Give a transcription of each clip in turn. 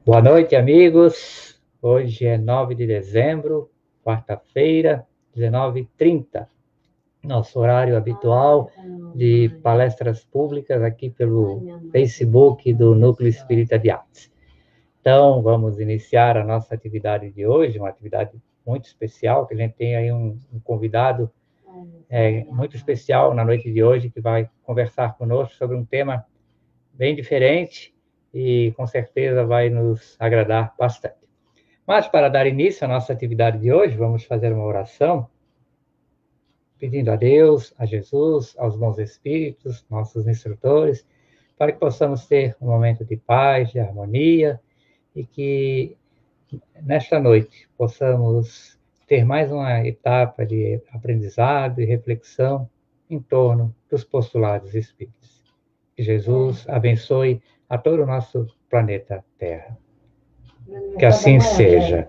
Boa noite, amigos. Hoje é 9 de dezembro, quarta-feira, 19h30. Nosso horário habitual de palestras públicas aqui pelo Facebook do Núcleo Espírita de Artes. Então, vamos iniciar a nossa atividade de hoje, uma atividade muito especial, que a gente tem aí um convidado muito especial na noite de hoje, que vai conversar conosco sobre um tema bem diferente e com certeza vai nos agradar bastante. Mas para dar início à nossa atividade de hoje, vamos fazer uma oração pedindo a Deus, a Jesus, aos bons espíritos, nossos instrutores, para que possamos ter um momento de paz, de harmonia e que nesta noite possamos ter mais uma etapa de aprendizado e reflexão em torno dos postulados espíritas. Que Jesus abençoe a todo o nosso planeta Terra. Que assim seja.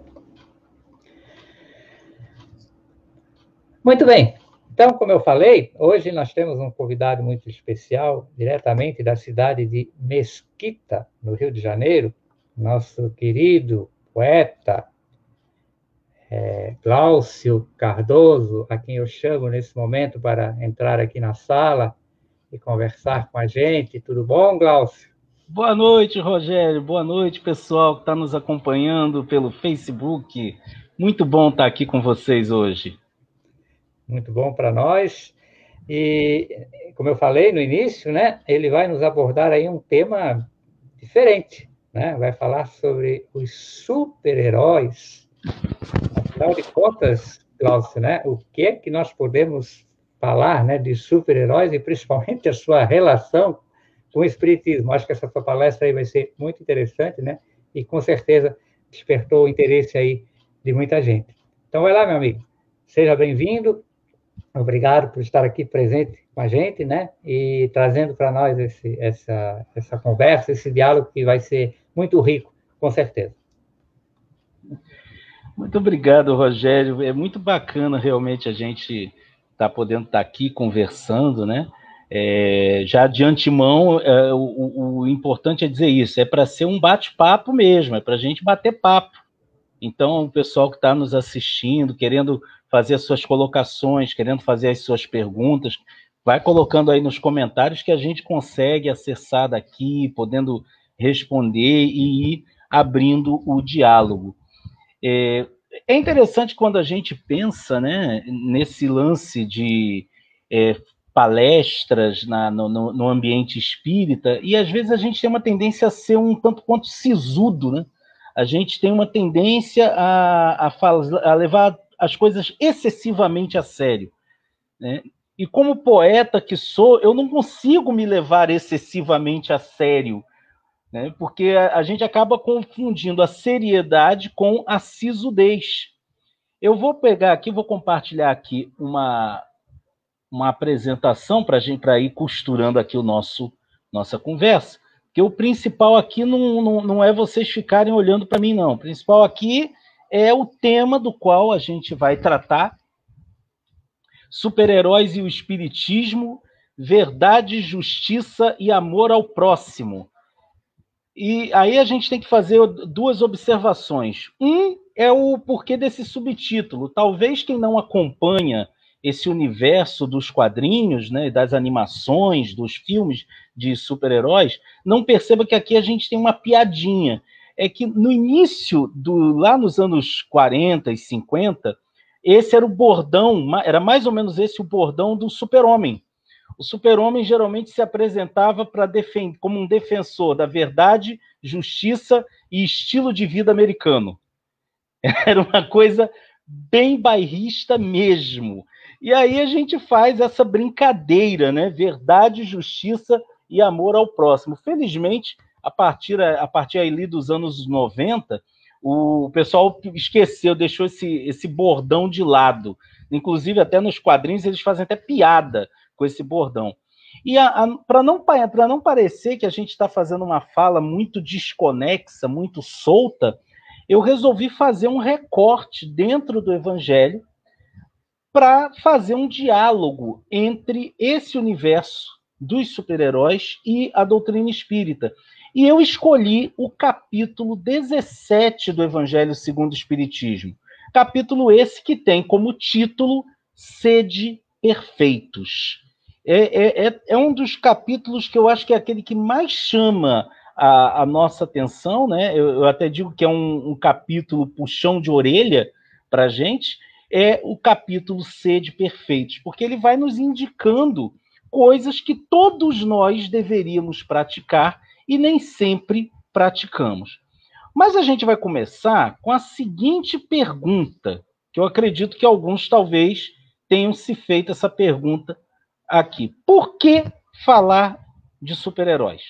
Muito bem. Então, como eu falei, hoje nós temos um convidado muito especial, diretamente da cidade de Mesquita, no Rio de Janeiro, nosso querido poeta Glaucio Cardoso, a quem eu chamo nesse momento para entrar aqui na sala e conversar com a gente. Tudo bom, Glaucio? Boa noite, Rogério. Boa noite, pessoal que está nos acompanhando pelo Facebook. Muito bom estar aqui com vocês hoje. Muito bom para nós. E, como eu falei no início, né, ele vai nos abordar aí um tema diferente, né? Vai falar sobre os super-heróis. Afinal de contas, Glaucio, né, o que é que nós podemos falar, né, de super-heróis e principalmente a sua relação com o espiritismo? Acho que essa sua palestra aí vai ser muito interessante, né? E com certeza despertou o interesse aí de muita gente. Então vai lá, meu amigo. Seja bem-vindo. Obrigado por estar aqui presente com a gente, né? E trazendo para nós essa conversa, esse diálogo que vai ser muito rico, com certeza. Muito obrigado, Rogério. É muito bacana realmente a gente estar podendo estar aqui conversando, né? Já de antemão, o importante é dizer isso, é para ser um bate-papo mesmo, é para a gente bater papo. Então, o pessoal que está nos assistindo, querendo fazer as suas colocações, querendo fazer as suas perguntas, vai colocando aí nos comentários que a gente consegue acessar daqui, podendo responder e ir abrindo o diálogo. É interessante quando a gente pensa, né, nesse lance de palestras no ambiente espírita, e às vezes a gente tem uma tendência a ser um tanto quanto sisudo, né? A gente tem uma tendência a levar as coisas excessivamente a sério, né? E como poeta que sou, eu não consigo me levar excessivamente a sério, né? Porque a gente acaba confundindo a seriedade com a sisudez. Eu vou pegar aqui, vou compartilhar aqui uma apresentação para ir costurando aqui nossa conversa, porque o principal aqui não é vocês ficarem olhando para mim, não. O principal aqui é o tema do qual a gente vai tratar: super-heróis e o espiritismo, verdade, justiça e amor ao próximo. E aí a gente tem que fazer duas observações. É o porquê desse subtítulo. Talvez quem não acompanha esse universo dos quadrinhos, né, das animações, dos filmes de super-heróis, não perceba que aqui a gente tem uma piadinha. É que no início, lá nos anos 40 e 50, esse era o bordão, era mais ou menos esse o bordão do Super-Homem. O Super-Homem geralmente se apresentava como um defensor da verdade, justiça e estilo de vida americano. Era uma coisa bem bairrista mesmo. E aí a gente faz essa brincadeira, né? Verdade, justiça e amor ao próximo. Felizmente, a partir ali dos anos 90, o pessoal esqueceu, deixou esse bordão de lado. Inclusive, até nos quadrinhos, eles fazem até piada com esse bordão. E para não parecer que a gente está fazendo uma fala muito desconexa, muito solta, eu resolvi fazer um recorte dentro do Evangelho para fazer um diálogo entre esse universo dos super-heróis e a doutrina espírita. E eu escolhi o capítulo 17 do Evangelho segundo o Espiritismo. Capítulo esse que tem como título Sede Perfeitos. É um dos capítulos que eu acho que é aquele que mais chama a nossa atenção, né? Eu até digo que é um capítulo puxão de orelha para a gente, é o capítulo Sede Perfeitos, porque ele vai nos indicando coisas que todos nós deveríamos praticar e nem sempre praticamos. Mas a gente vai começar com a seguinte pergunta, que eu acredito que alguns talvez tenham se feito essa pergunta aqui. Por que falar de super-heróis?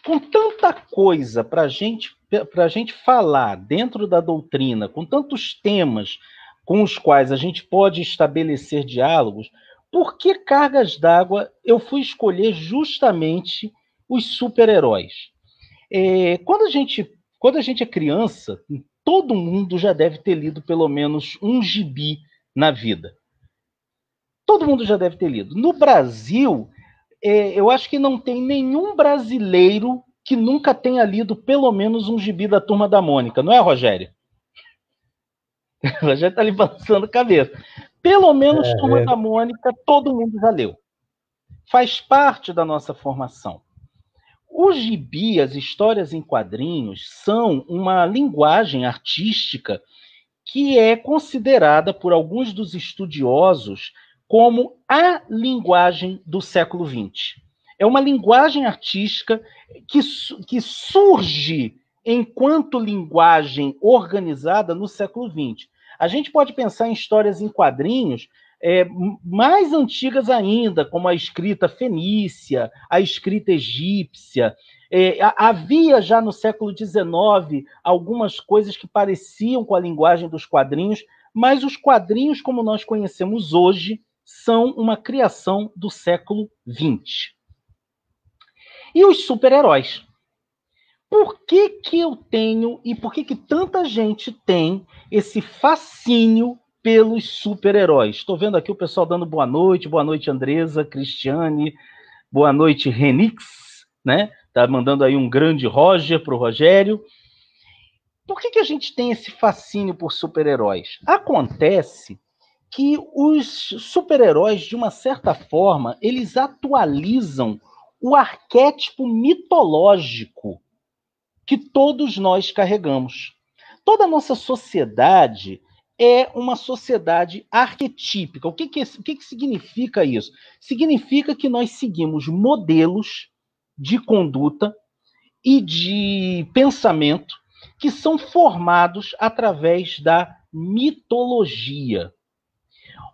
Com tanta coisa para a gente falar dentro da doutrina, com tantos temas com os quais a gente pode estabelecer diálogos, por que cargas d'água eu fui escolher justamente os super-heróis? Quando a gente é criança, todo mundo já deve ter lido pelo menos um gibi na vida. Todo mundo já deve ter lido. No Brasil, eu acho que não tem nenhum brasileiro que nunca tenha lido pelo menos um gibi da Turma da Mônica, não é, Rogério? O Rogério está ali balançando a cabeça. Pelo menos Turma da Mônica, todo mundo já leu. Faz parte da nossa formação. O gibi, as histórias em quadrinhos, são uma linguagem artística que é considerada por alguns dos estudiosos como a linguagem do século XX. É uma linguagem artística que surge enquanto linguagem organizada no século XX. A gente pode pensar em histórias em quadrinhos mais antigas ainda, como a escrita fenícia, a escrita egípcia. Havia já no século XIX algumas coisas que pareciam com a linguagem dos quadrinhos, mas os quadrinhos, como nós conhecemos hoje, são uma criação do século XX. E os super-heróis? Por que eu tenho e por que tanta gente tem esse fascínio pelos super-heróis? Estou vendo aqui o pessoal dando boa noite Andresa, Cristiane, boa noite Renix, né? Tá mandando aí um grande Roger para o Rogério. Por que a gente tem esse fascínio por super-heróis? Acontece que os super-heróis, de uma certa forma, eles atualizam o arquétipo mitológico que todos nós carregamos. Toda a nossa sociedade é uma sociedade arquetípica. O que significa isso? Significa que nós seguimos modelos de conduta e de pensamento que são formados através da mitologia.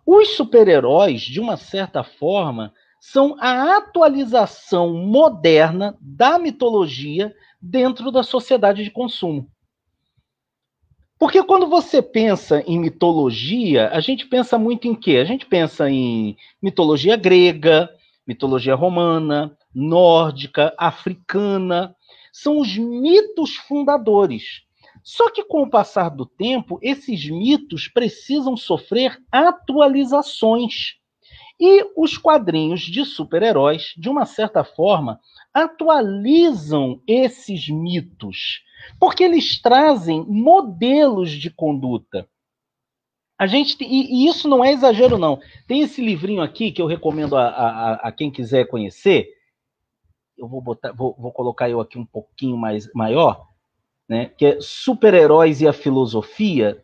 Os super-heróis, de uma certa forma, são a atualização moderna da mitologia dentro da sociedade de consumo. Porque quando você pensa em mitologia, a gente pensa muito em quê? A gente pensa em mitologia grega, mitologia romana, nórdica, africana. São os mitos fundadores. Só que com o passar do tempo, esses mitos precisam sofrer atualizações. E os quadrinhos de super-heróis, de uma certa forma, atualizam esses mitos, porque eles trazem modelos de conduta. E isso não é exagero, não. Tem esse livrinho aqui que eu recomendo a quem quiser conhecer. Eu vou colocar eu aqui um pouquinho maior, né? Que é Super-Heróis e a Filosofia.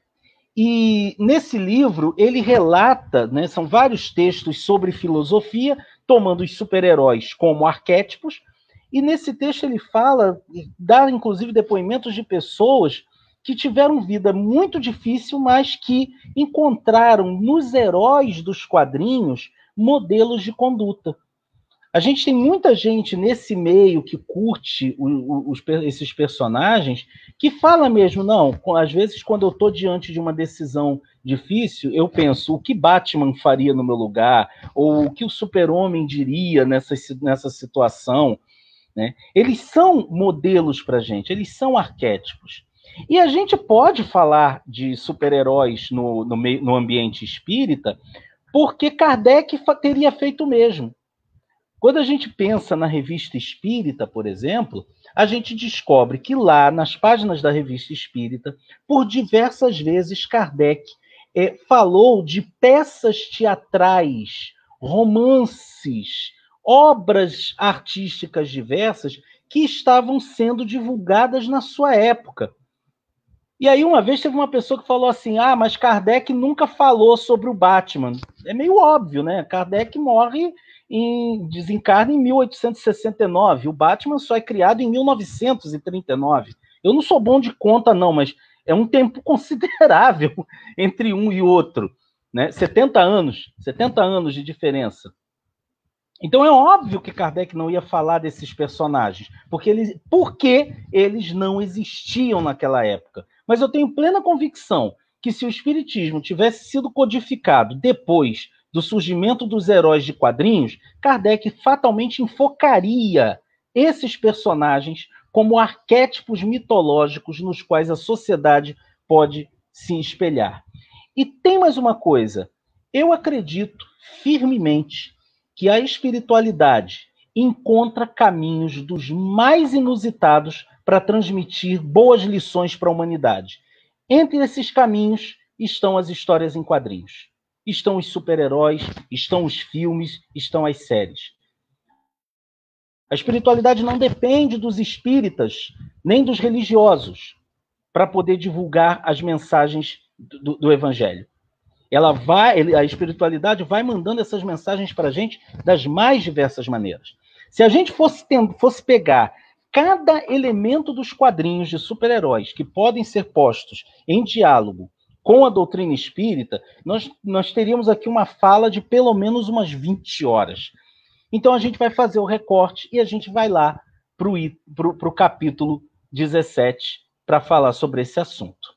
E nesse livro ele relata, né, são vários textos sobre filosofia, tomando os super-heróis como arquétipos, e nesse texto ele fala, dá inclusive depoimentos de pessoas que tiveram vida muito difícil, mas que encontraram nos heróis dos quadrinhos modelos de conduta. A gente tem muita gente nesse meio que curte esses personagens, que fala mesmo, não, às vezes quando eu estou diante de uma decisão difícil, eu penso o que Batman faria no meu lugar, ou o que o Super-Homem diria nessa situação, né? Eles são modelos para a gente, eles são arquétipos. E a gente pode falar de super-heróis no ambiente espírita, porque Kardec teria feito o mesmo. Quando a gente pensa na Revista Espírita, por exemplo, a gente descobre que lá, nas páginas da Revista Espírita, por diversas vezes, Kardec falou de peças teatrais, romances, obras artísticas diversas que estavam sendo divulgadas na sua época. E aí, uma vez, teve uma pessoa que falou assim, mas Kardec nunca falou sobre o Batman. É meio óbvio, né? Kardec desencarna em 1869. O Batman só é criado em 1939. Eu não sou bom de conta, não, mas é um tempo considerável entre um e outro, né? 70 anos de diferença. Então é óbvio que Kardec não ia falar desses personagens, porque eles não existiam naquela época. Mas eu tenho plena convicção que se o Espiritismo tivesse sido codificado depois do surgimento dos heróis de quadrinhos, Kardec fatalmente enfocaria esses personagens como arquétipos mitológicos nos quais a sociedade pode se espelhar. E tem mais uma coisa. Eu acredito firmemente que a espiritualidade encontra caminhos dos mais inusitados para transmitir boas lições para a humanidade. Entre esses caminhos estão as histórias em quadrinhos. Estão os super-heróis, estão os filmes, estão as séries. A espiritualidade não depende dos espíritas, nem dos religiosos, para poder divulgar as mensagens do Evangelho. A espiritualidade vai mandando essas mensagens para a gente das mais diversas maneiras. Se a gente fosse pegar cada elemento dos quadrinhos de super-heróis que podem ser postos em diálogo com a doutrina espírita, nós teríamos aqui uma fala de pelo menos umas 20 horas. Então a gente vai fazer o recorte e a gente vai lá para o capítulo 17 para falar sobre esse assunto.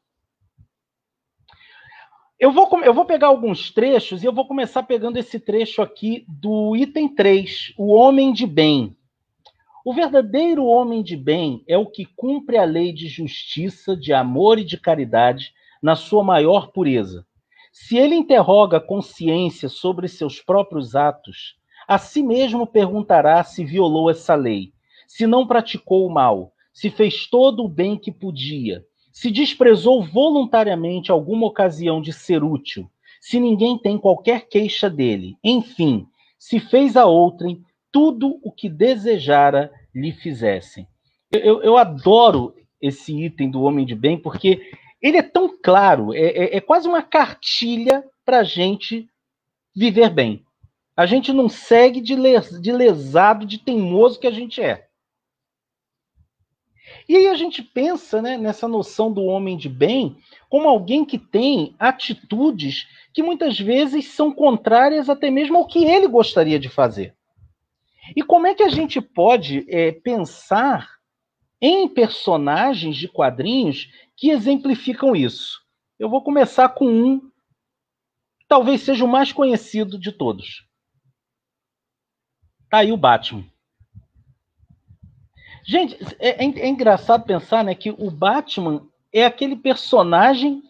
Eu vou pegar alguns trechos e eu vou começar pegando esse trecho aqui do item 3, o homem de bem. O verdadeiro homem de bem é o que cumpre a lei de justiça, de amor e de caridade na sua maior pureza. Se ele interroga a consciência sobre seus próprios atos, a si mesmo perguntará se violou essa lei, se não praticou o mal, se fez todo o bem que podia, se desprezou voluntariamente alguma ocasião de ser útil, se ninguém tem qualquer queixa dele, enfim, se fez a outrem tudo o que desejara lhe fizessem. Eu adoro esse item do homem de bem, porque ele é tão claro, é quase uma cartilha para a gente viver bem. A gente não segue de lesado, de teimoso que a gente é. E aí a gente pensa, né, nessa noção do homem de bem como alguém que tem atitudes que muitas vezes são contrárias até mesmo ao que ele gostaria de fazer. E como é que a gente pode pensar em personagens de quadrinhos que exemplificam isso? Eu vou começar com um, talvez seja o mais conhecido de todos. Tá aí o Batman. Gente, é engraçado pensar, né, que o Batman é aquele personagem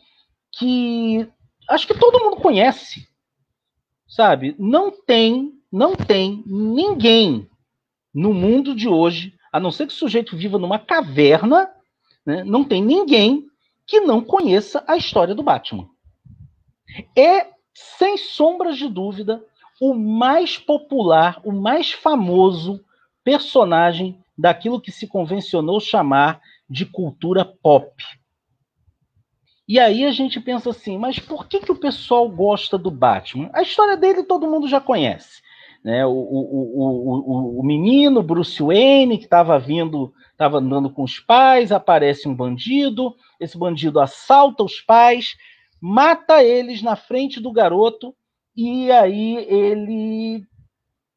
que acho que todo mundo conhece, sabe? Não tem ninguém no mundo de hoje, a não ser que o sujeito viva numa caverna, né, não tem ninguém que não conheça a história do Batman. É, sem sombras de dúvida, o mais popular, o mais famoso personagem daquilo que se convencionou chamar de cultura pop. E aí a gente pensa assim, mas por que o pessoal gosta do Batman? A história dele todo mundo já conhece. Né? O menino Bruce Wayne, que estava andando com os pais, aparece um bandido, esse bandido assalta os pais, mata eles na frente do garoto, e aí ele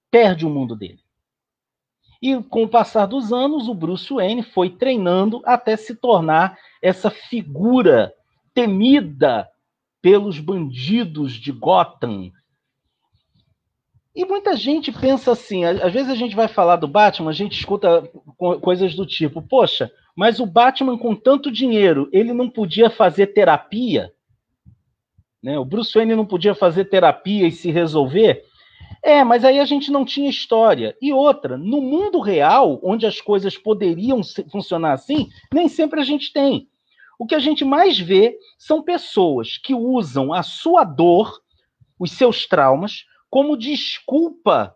perde o mundo dele. E com o passar dos anos, o Bruce Wayne foi treinando até se tornar essa figura temida pelos bandidos de Gotham. E muita gente pensa assim, às vezes a gente vai falar do Batman, a gente escuta coisas do tipo, poxa, mas o Batman com tanto dinheiro, ele não podia fazer terapia? Né? O Bruce Wayne não podia fazer terapia e se resolver? Mas aí a gente não tinha história. E outra, no mundo real, onde as coisas poderiam funcionar assim, nem sempre a gente tem. O que a gente mais vê são pessoas que usam a sua dor, os seus traumas, como desculpa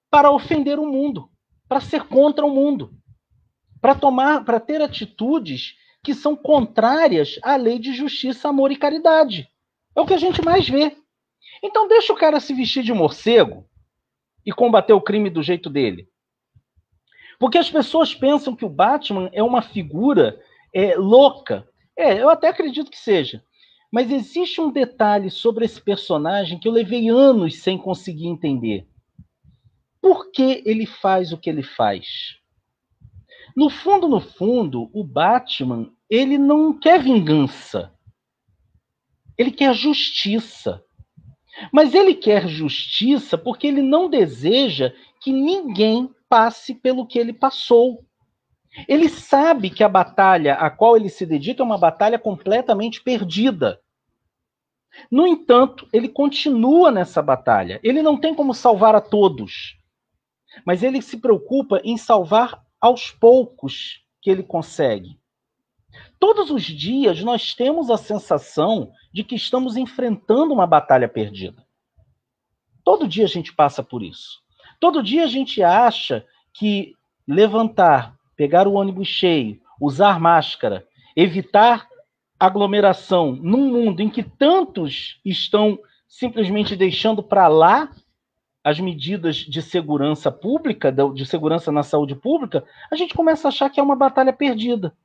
para ofender o mundo, para ser contra o mundo, para ter atitudes que são contrárias à lei de justiça, amor e caridade. É o que a gente mais vê. Então deixa o cara se vestir de morcego e combater o crime do jeito dele. Porque as pessoas pensam que o Batman é uma figura louca. Eu até acredito que seja. Mas existe um detalhe sobre esse personagem que eu levei anos sem conseguir entender. Por que ele faz o que ele faz? No fundo, o Batman, ele não quer vingança. Ele quer justiça. Mas ele quer justiça porque ele não deseja que ninguém passe pelo que ele passou. Ele sabe que a batalha a qual ele se dedica é uma batalha completamente perdida. No entanto, ele continua nessa batalha. Ele não tem como salvar a todos, mas ele se preocupa em salvar aos poucos que ele consegue. Todos os dias nós temos a sensação de que estamos enfrentando uma batalha perdida. Todo dia a gente passa por isso. Todo dia a gente acha que levantar, pegar o ônibus cheio, usar máscara, evitar aglomeração num mundo em que tantos estão simplesmente deixando para lá as medidas de segurança pública, de segurança na saúde pública, a gente começa a achar que é uma batalha perdida.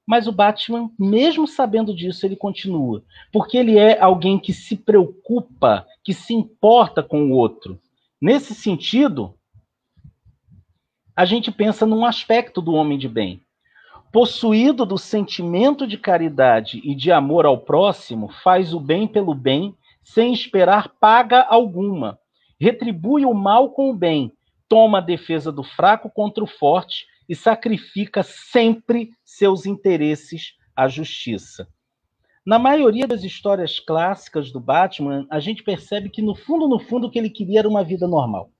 Mas o Batman, mesmo sabendo disso, ele continua. Porque ele é alguém que se preocupa, que se importa com o outro. Nesse sentido, a gente pensa num aspecto do homem de bem. Possuído do sentimento de caridade e de amor ao próximo, faz o bem pelo bem, sem esperar paga alguma. Retribui o mal com o bem, toma a defesa do fraco contra o forte e sacrifica sempre seus interesses à justiça. Na maioria das histórias clássicas do Batman, a gente percebe que, no fundo, o que ele queria era uma vida normal.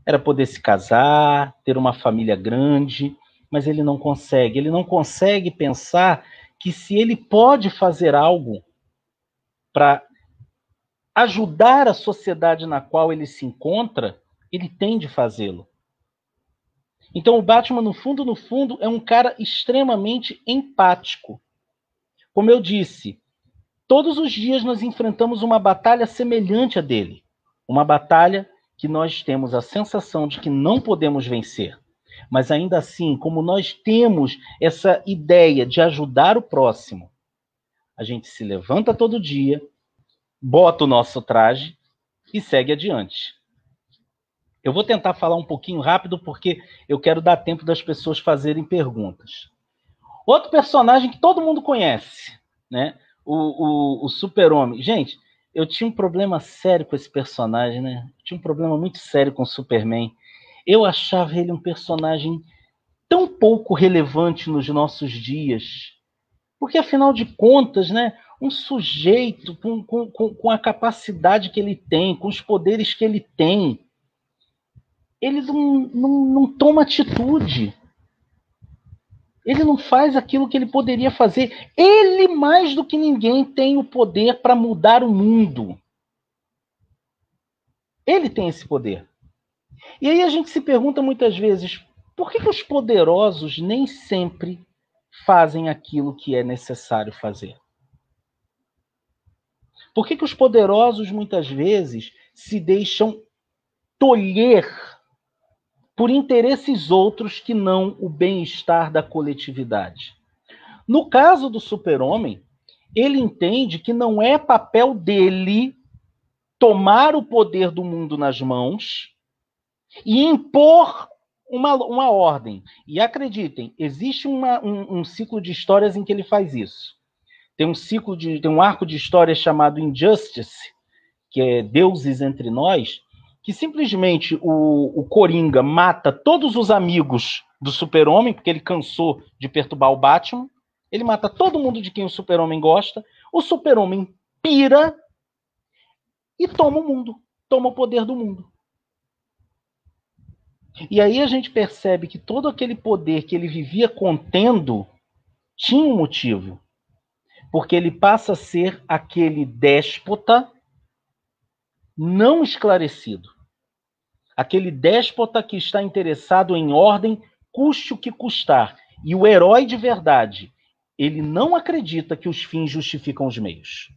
Era poder se casar, ter uma família grande, mas ele não consegue. Ele não consegue pensar que se ele pode fazer algo para ajudar a sociedade na qual ele se encontra, ele tem de fazê-lo. Então o Batman, no fundo, é um cara extremamente empático. Como eu disse, todos os dias nós enfrentamos uma batalha semelhante à dele. Uma batalha que nós temos a sensação de que não podemos vencer. Mas ainda assim, como nós temos essa ideia de ajudar o próximo, a gente se levanta todo dia, bota o nosso traje e segue adiante. Eu vou tentar falar um pouquinho rápido porque eu quero dar tempo das pessoas fazerem perguntas. Outro personagem que todo mundo conhece, né? O Super-Homem. Gente, eu tinha um problema sério com esse personagem, né? Eu tinha um problema muito sério com o Superman. Eu achava ele um personagem tão pouco relevante nos nossos dias. Porque, afinal de contas, né, um sujeito com a capacidade que ele tem, com os poderes que ele tem, ele não toma atitude. Ele não faz aquilo que ele poderia fazer. Ele, mais do que ninguém, tem o poder para mudar o mundo. Ele tem esse poder. E aí a gente se pergunta muitas vezes, por que os poderosos nem sempre fazem aquilo que é necessário fazer? Por que os poderosos muitas vezes se deixam tolher por interesses outros que não o bem-estar da coletividade? No caso do Super-Homem, ele entende que não é papel dele tomar o poder do mundo nas mãos e impor uma ordem. E acreditem, existe um ciclo de histórias em que ele faz isso. Tem um arco de histórias chamado Injustice, que é Deuses Entre Nós, que simplesmente o Coringa mata todos os amigos do Super-Homem, porque ele cansou de perturbar o Batman. Ele mata todo mundo de quem o Super-Homem gosta. O Super-Homem pira e toma o mundo. toma o poder do mundo. E aí a gente percebe que todo aquele poder que ele vivia contendo tinha um motivo. Porque ele passa a ser aquele déspota não esclarecido. Aquele déspota que está interessado em ordem, custe o que custar. E o herói de verdade, ele não acredita que os fins justificam os meios.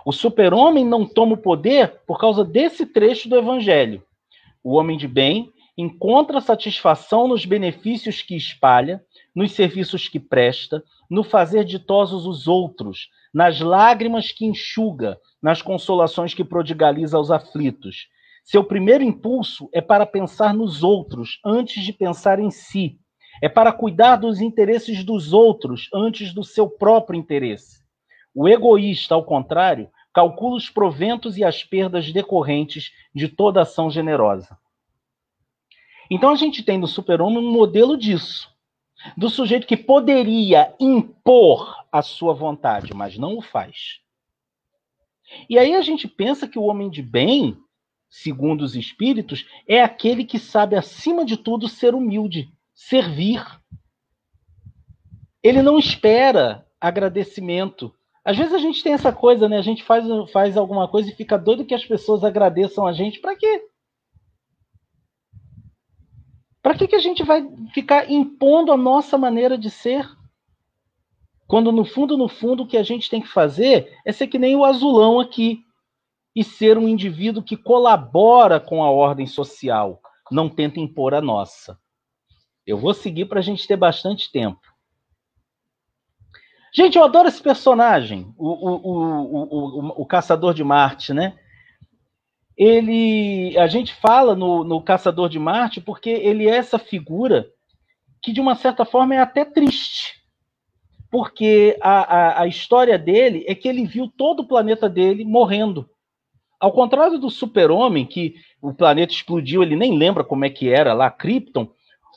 O super-homem não toma o poder por causa desse trecho do Evangelho. O homem de bem encontra satisfação nos benefícios que espalha, nos serviços que presta, no fazer ditosos os outros, nas lágrimas que enxuga, nas consolações que prodigaliza aos aflitos. Seu primeiro impulso é para pensar nos outros antes de pensar em si. É para cuidar dos interesses dos outros antes do seu próprio interesse. O egoísta, ao contrário, calcula os proventos e as perdas decorrentes de toda ação generosa. Então a gente tem no super-homem um modelo disso. Do sujeito que poderia impor a sua vontade, mas não o faz. E aí a gente pensa que o homem de bem, segundo os espíritos, é aquele que sabe, acima de tudo, ser humilde, servir. Ele não espera agradecimento. Às vezes a gente tem essa coisa, né? A gente faz alguma coisa e fica doido que as pessoas agradeçam a gente. Para quê? Para que a gente vai ficar impondo a nossa maneira de ser? Quando no fundo, o que a gente tem que fazer é ser que nem o azulão aqui e ser um indivíduo que colabora com a ordem social, não tenta impor a nossa. Eu vou seguir para a gente ter bastante tempo. Gente, eu adoro esse personagem, o Caçador de Marte, né? A gente fala no Caçador de Marte porque ele é essa figura que, de uma certa forma, é até triste. Porque a história dele é que ele viu todo o planeta dele morrendo. Ao contrário do super-homem, que o planeta explodiu, ele nem lembra como é que era lá, Krypton,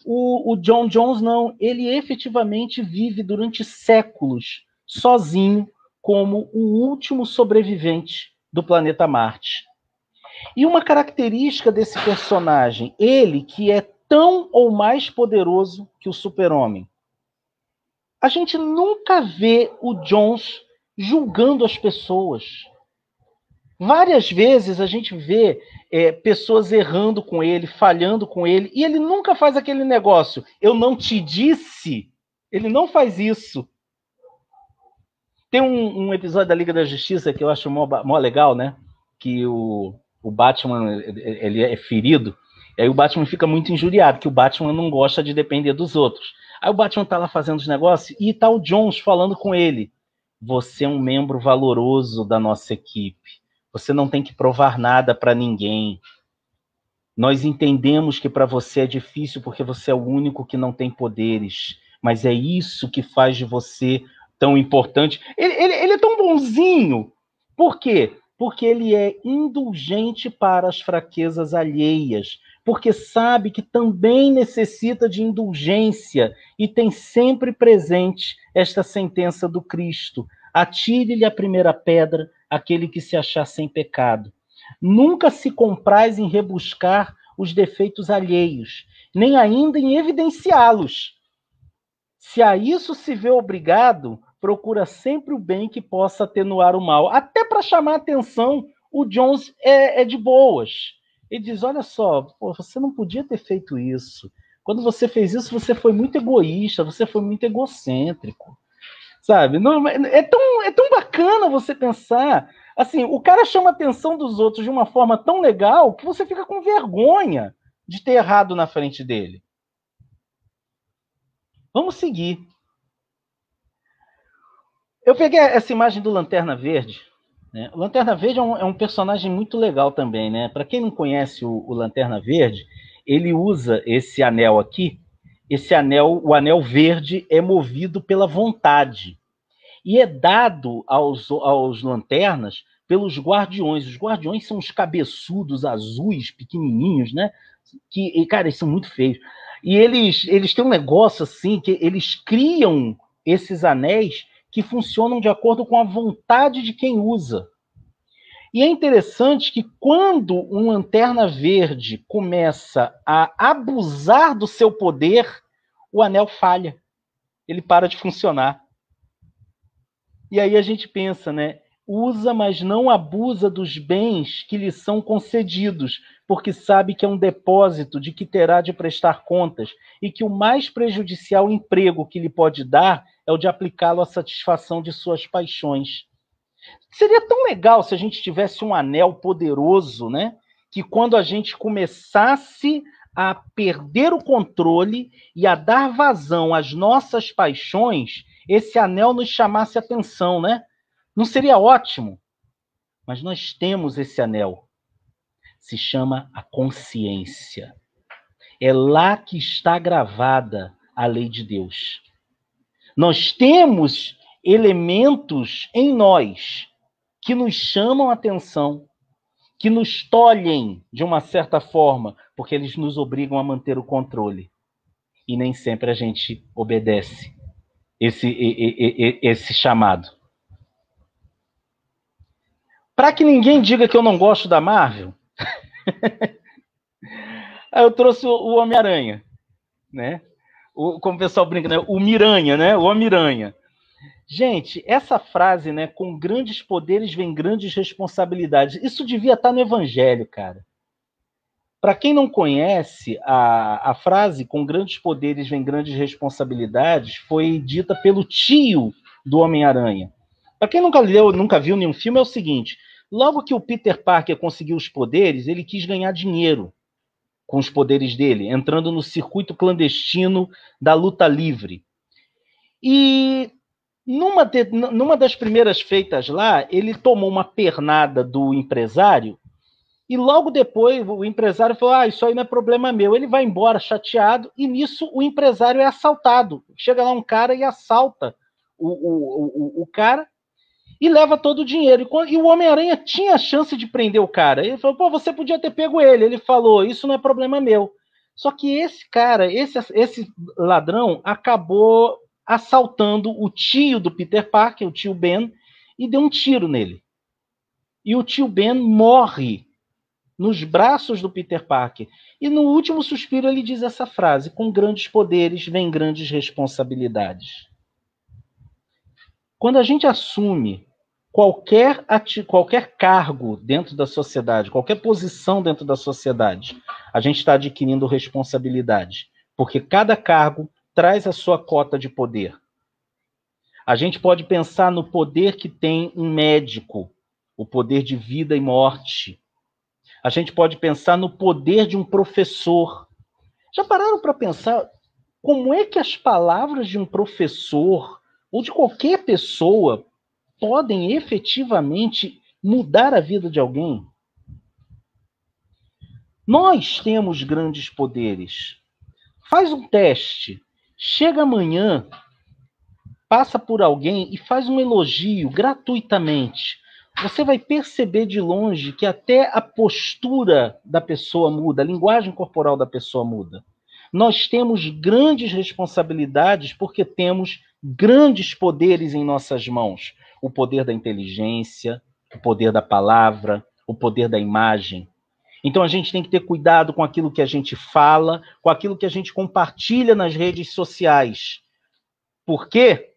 o John Jones não. Ele efetivamente vive durante séculos sozinho como o último sobrevivente do planeta Marte. E uma característica desse personagem, ele que é tão ou mais poderoso que o super-homem, a gente nunca vê o Jones julgando as pessoas. Várias vezes a gente vê pessoas errando com ele, falhando com ele, e ele nunca faz aquele negócio. Eu não te disse. Ele não faz isso. Tem um episódio da Liga da Justiça que eu acho mó legal, né? Que o Batman ele é ferido, e aí o Batman fica muito injuriado, que o Batman não gosta de depender dos outros. Aí o Batman tá lá fazendo os negócios e tá o Jones falando com ele. Você é um membro valoroso da nossa equipe. Você não tem que provar nada para ninguém. Nós entendemos que para você é difícil porque você é o único que não tem poderes. Mas é isso que faz de você tão importante. Ele é tão bonzinho. Por quê? Porque ele é indulgente para as fraquezas alheias. Porque sabe que também necessita de indulgência e tem sempre presente esta sentença do Cristo. Atire-lhe a primeira pedra aquele que se achar sem pecado. Nunca se compraz em rebuscar os defeitos alheios, nem ainda em evidenciá-los. Se a isso se vê obrigado, procura sempre o bem que possa atenuar o mal. Até para chamar atenção, o Jones é de boas. Ele diz, olha só, pô, você não podia ter feito isso. Quando você fez isso, você foi muito egoísta, você foi muito egocêntrico. Sabe? Não, é tão bacana você pensar. Assim, o cara chama a atenção dos outros de uma forma tão legal que você fica com vergonha de ter errado na frente dele. Vamos seguir. Eu peguei essa imagem do Lanterna Verde. Né? O Lanterna Verde é um personagem muito legal também. Né? Para quem não conhece o Lanterna Verde, ele usa esse anel aqui. Esse anel, o anel verde, é movido pela vontade. E é dado aos lanternas pelos guardiões. Os guardiões são os cabeçudos azuis, pequenininhos, né? Que, cara, eles são muito feios. E eles têm um negócio assim, que eles criam esses anéis que funcionam de acordo com a vontade de quem usa. E é interessante que quando um Lanterna Verde começa a abusar do seu poder, o anel falha. Ele para de funcionar. E aí a gente pensa, né? Usa, mas não abusa dos bens que lhe são concedidos, porque sabe que é um depósito de que terá de prestar contas e que o mais prejudicial emprego que lhe pode dar é o de aplicá-lo à satisfação de suas paixões. Seria tão legal se a gente tivesse um anel poderoso, né? Que quando a gente começasse a perder o controle e a dar vazão às nossas paixões, esse anel nos chamasse atenção, né? Não seria ótimo? Mas nós temos esse anel. Se chama a consciência. É lá que está gravada a lei de Deus. Nós temos elementos em nós que nos chamam a atenção, que nos tolhem de uma certa forma, porque eles nos obrigam a manter o controle. E nem sempre a gente obedece esse chamado. Para que ninguém diga que eu não gosto da Marvel, eu trouxe o Homem-Aranha, né? Como o pessoal brinca, né? O Miranha, né? O Homem-Aranha. Gente, essa frase, né? Com grandes poderes vem grandes responsabilidades. Isso devia estar no Evangelho, cara. Para quem não conhece, a frase com grandes poderes vem grandes responsabilidades foi dita pelo tio do Homem-Aranha. Para quem nunca leu, nunca viu nenhum filme, é o seguinte: logo que o Peter Parker conseguiu os poderes, ele quis ganhar dinheiro com os poderes dele, entrando no circuito clandestino da luta livre. E numa das primeiras feitas lá, ele tomou uma pernada do empresário e logo depois o empresário falou: isso aí não é problema meu. Ele vai embora chateado e nisso o empresário é assaltado. Chega lá um cara e assalta o cara e leva todo o dinheiro. E o Homem-Aranha tinha a chance de prender o cara. Ele falou: você podia ter pego ele. Ele falou: isso não é problema meu. Só que esse cara, esse ladrão, acabou assaltando o tio do Peter Parker, o tio Ben, e deu um tiro nele. E o tio Ben morre nos braços do Peter Parker. E no último suspiro ele diz essa frase: com grandes poderes vem grandes responsabilidades. Quando a gente assume qualquer cargo dentro da sociedade, qualquer posição dentro da sociedade, a gente está adquirindo responsabilidade, porque cada cargo traz a sua cota de poder. A gente pode pensar no poder que tem um médico, o poder de vida e morte. A gente pode pensar no poder de um professor. Já pararam para pensar como é que as palavras de um professor ou de qualquer pessoa podem efetivamente mudar a vida de alguém? Nós temos grandes poderes. Faz um teste. Chega amanhã, passa por alguém e faz um elogio gratuitamente. Você vai perceber de longe que até a postura da pessoa muda, a linguagem corporal da pessoa muda. Nós temos grandes responsabilidades porque temos grandes poderes em nossas mãos. O poder da inteligência, o poder da palavra, o poder da imagem. Então a gente tem que ter cuidado com aquilo que a gente fala, com aquilo que a gente compartilha nas redes sociais. Por quê?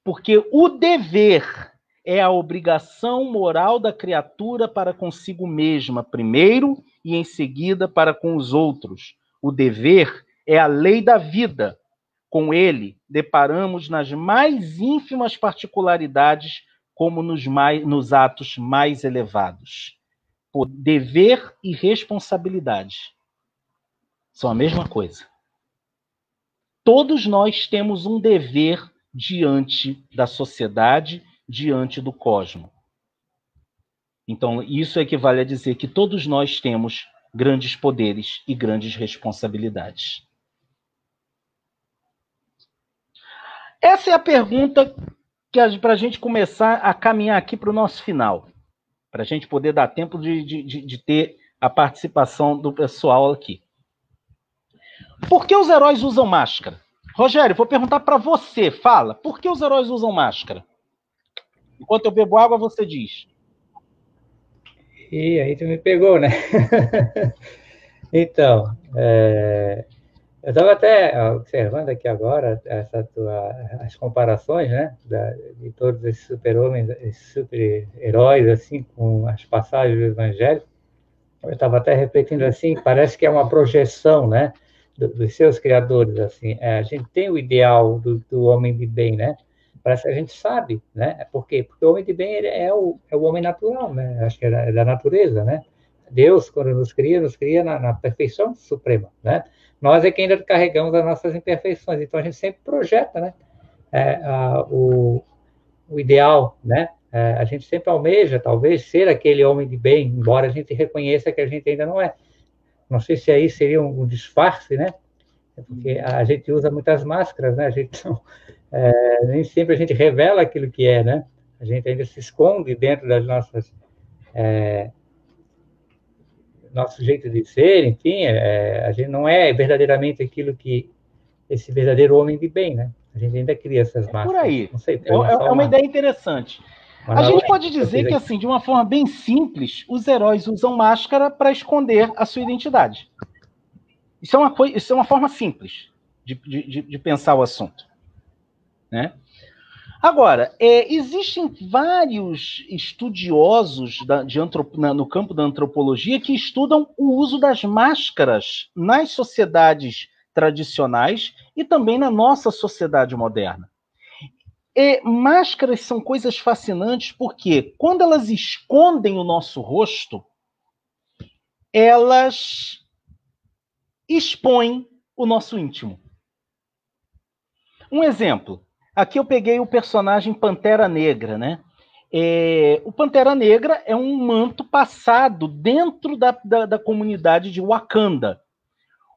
Porque o dever é a obrigação moral da criatura para consigo mesma, primeiro, e em seguida para com os outros. O dever é a lei da vida. Com ele, deparamos nas mais ínfimas particularidades, como nos atos mais elevados. Dever e responsabilidade são a mesma coisa. Todos nós temos um dever diante da sociedade, diante do cosmos. Então, isso equivale a dizer que todos nós temos grandes poderes e grandes responsabilidades. Essa é a pergunta para a gente começar a caminhar aqui para o nosso final, para a gente poder dar tempo de ter a participação do pessoal aqui. Por que os heróis usam máscara? Rogério, vou perguntar para você. Fala, por que os heróis usam máscara? Enquanto eu bebo água, você diz. E aí tu me pegou, né? Então, eu estava até observando aqui agora as comparações, né, de todos esses super-homens, esses super-heróis, assim, com as passagens do Evangelho. Eu estava até repetindo assim, parece que é uma projeção, né, dos seus criadores, assim. A gente tem o ideal do homem de bem, né? Parece que a gente sabe, né? Por quê? Porque o homem de bem ele é o homem natural, né? Acho que é da natureza, né? Deus, quando nos cria na perfeição suprema, né? Nós é que ainda carregamos as nossas imperfeições, então a gente sempre projeta, né? O ideal, né? A gente sempre almeja, talvez, ser aquele homem de bem, embora a gente reconheça que a gente ainda não é. Não sei se aí seria um disfarce, né? Porque a gente usa muitas máscaras, né? A gente não, nem sempre a gente revela aquilo que é, né? A gente ainda se esconde dentro das nosso jeito de ser, enfim, a gente não é verdadeiramente aquilo que esse verdadeiro homem de bem, né? A gente ainda cria essas Por máscaras. aí. Não sei, É, só é uma ideia interessante. uma A gente analogia pode que eu dizer fiz que, aqui. assim, de uma forma bem simples, os heróis usam máscara para esconder a sua identidade. Isso é uma forma simples de pensar o assunto, né? Agora, existem vários estudiosos no campo da antropologia que estudam o uso das máscaras nas sociedades tradicionais e também na nossa sociedade moderna. E máscaras são coisas fascinantes porque, quando elas escondem o nosso rosto, elas expõem o nosso íntimo. Um exemplo. Aqui eu peguei o personagem Pantera Negra, né? O Pantera Negra é um manto passado dentro da comunidade de Wakanda.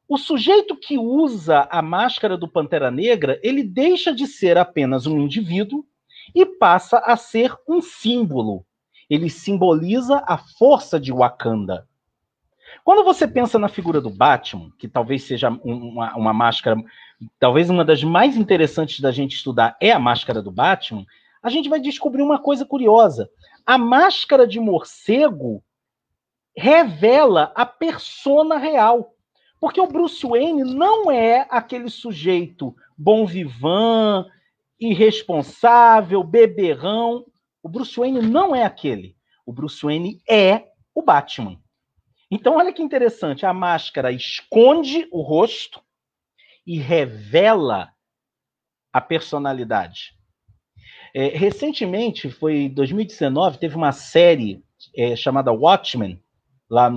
O sujeito que usa a máscara do Pantera Negra, ele deixa de ser apenas um indivíduo e passa a ser um símbolo. Ele simboliza a força de Wakanda. Quando você pensa na figura do Batman, que talvez seja uma máscara, talvez uma das mais interessantes da gente estudar é a máscara do Batman, a gente vai descobrir uma coisa curiosa. A máscara de morcego revela a persona real. Porque o Bruce Wayne não é aquele sujeito bom vivant, irresponsável, beberrão. O Bruce Wayne não é aquele. O Bruce Wayne é o Batman. Então, olha que interessante. A máscara esconde o rosto e revela a personalidade. Recentemente, foi em 2019, teve uma série chamada Watchmen, lá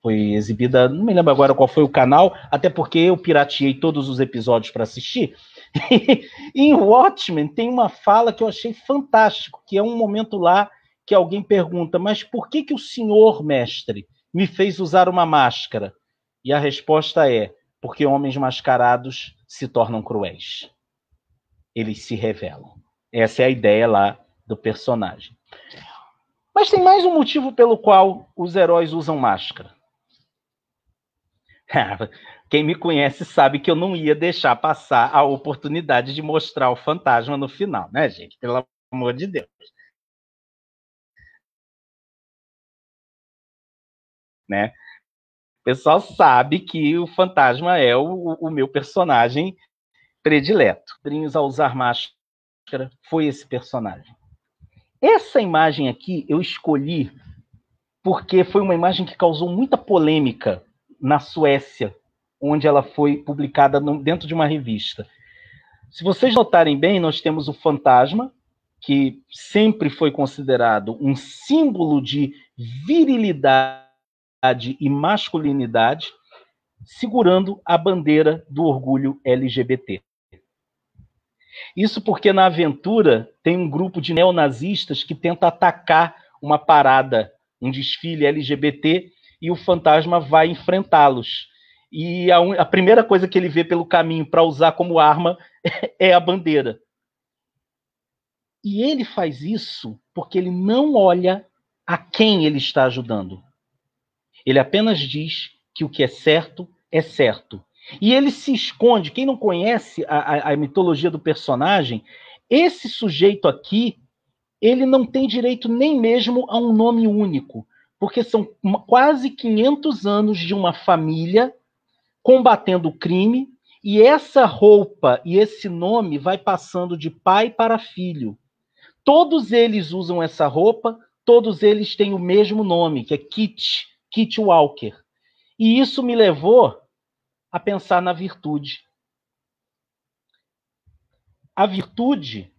foi exibida, não me lembro agora qual foi o canal, até porque eu pirateei todos os episódios para assistir. E em Watchmen tem uma fala que eu achei fantástico, que é um momento lá que alguém pergunta, mas por que o senhor, mestre, me fez usar uma máscara? E a resposta é, porque homens mascarados se tornam cruéis. Eles se revelam. Essa é a ideia lá do personagem. Mas tem mais um motivo pelo qual os heróis usam máscara. Quem me conhece sabe que eu não ia deixar passar a oportunidade de mostrar o fantasma no final, né, gente? Pelo amor de Deus. Né? O pessoal sabe que o fantasma é o meu personagem predileto. Quadrinhos a usar máscara foi esse personagem. Essa imagem aqui eu escolhi porque foi uma imagem que causou muita polêmica na Suécia, onde ela foi publicada dentro de uma revista. Se vocês notarem bem, nós temos o fantasma, que sempre foi considerado um símbolo de virilidade e masculinidade, segurando a bandeira do orgulho LGBT. Isso porque na aventura tem um grupo de neonazistas que tenta atacar uma parada, um desfile LGBT, e o fantasma vai enfrentá-los. E a primeira coisa que ele vê pelo caminho para usar como arma é a bandeira. E ele faz isso porque ele não olha a quem ele está ajudando. Ele apenas diz que o que é certo é certo. E ele se esconde. Quem não conhece a mitologia do personagem, esse sujeito aqui, ele não tem direito nem mesmo a um nome único. porque são quase 500 anos de uma família combatendo o crime, e essa roupa e esse nome vai passando de pai para filho. Todos eles usam essa roupa, todos eles têm o mesmo nome, que é Kit Walker. E isso me levou a pensar na virtude. A virtude,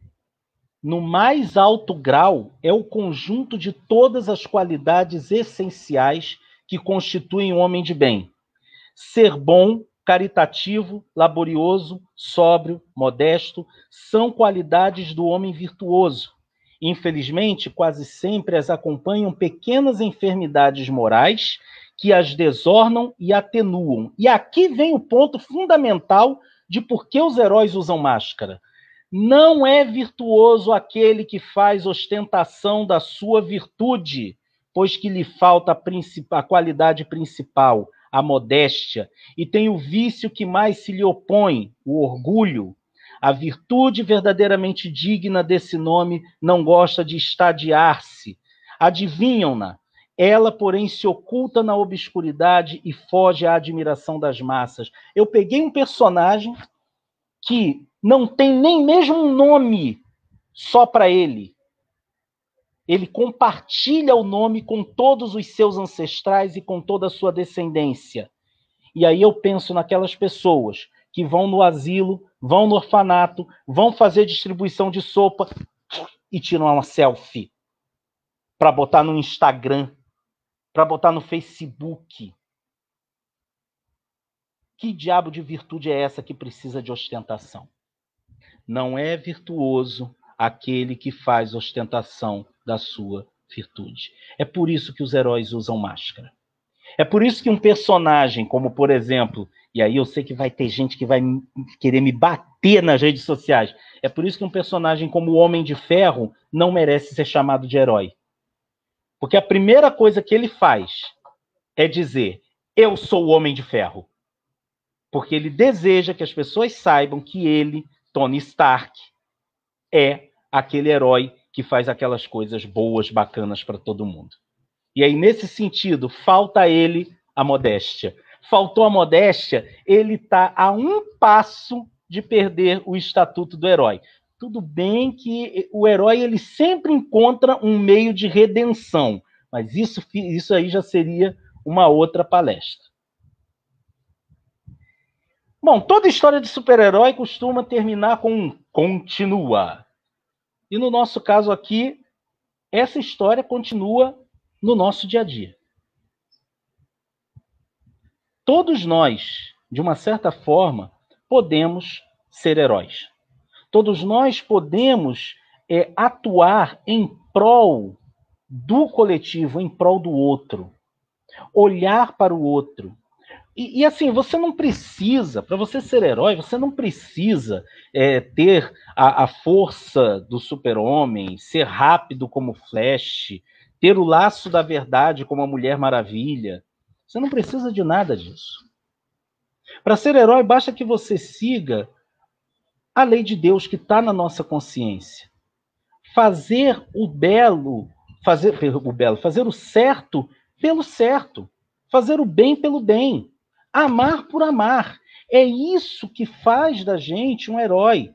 no mais alto grau, é o conjunto de todas as qualidades essenciais que constituem um homem de bem. Ser bom, caritativo, laborioso, sóbrio, modesto, são qualidades do homem virtuoso. Infelizmente, quase sempre as acompanham pequenas enfermidades morais que as desornam e atenuam. E aqui vem o ponto fundamental de por que os heróis usam máscara. Não é virtuoso aquele que faz ostentação da sua virtude, pois que lhe falta a qualidade principal, a modéstia, e tem o vício que mais se lhe opõe, o orgulho. A virtude verdadeiramente digna desse nome não gosta de estadiar-se. Adivinham-na. Ela, porém, se oculta na obscuridade e foge à admiração das massas. Eu peguei um personagem que não tem nem mesmo um nome só para ele. Ele compartilha o nome com todos os seus ancestrais e com toda a sua descendência. E aí eu penso naquelas pessoas que vão no asilo, vão no orfanato, vão fazer distribuição de sopa e tiram uma selfie para botar no Instagram, para botar no Facebook. Que diabo de virtude é essa que precisa de ostentação? Não é virtuoso aquele que faz ostentação da sua virtude. É por isso que os heróis usam máscara. É por isso que um personagem, como por exemplo, e aí eu sei que vai ter gente que vai querer me bater nas redes sociais, é por isso que um personagem como o Homem de Ferro não merece ser chamado de herói. Porque a primeira coisa que ele faz é dizer, eu sou o Homem de Ferro. Porque ele deseja que as pessoas saibam que ele, Tony Stark, é aquele herói que faz aquelas coisas boas, bacanas para todo mundo. E aí, nesse sentido, falta a ele a modéstia. Faltou a modéstia, ele está a um passo de perder o estatuto do herói. Tudo bem que o herói ele sempre encontra um meio de redenção, mas isso aí já seria uma outra palestra. Bom, toda história de super-herói costuma terminar com um continua. E no nosso caso aqui, essa história continua no nosso dia a dia. Todos nós, de uma certa forma, podemos ser heróis. Todos nós podemos atuar em prol do coletivo, em prol do outro. Olhar para o outro. E assim, você não precisa, para você ser herói, você não precisa ter a força do super-homem, ser rápido como Flash, ter o laço da verdade como a Mulher Maravilha. Você não precisa de nada disso. Para ser herói, basta que você siga a lei de Deus que está na nossa consciência. Fazer o certo pelo certo. Fazer o bem pelo bem. Amar por amar. É isso que faz da gente um herói.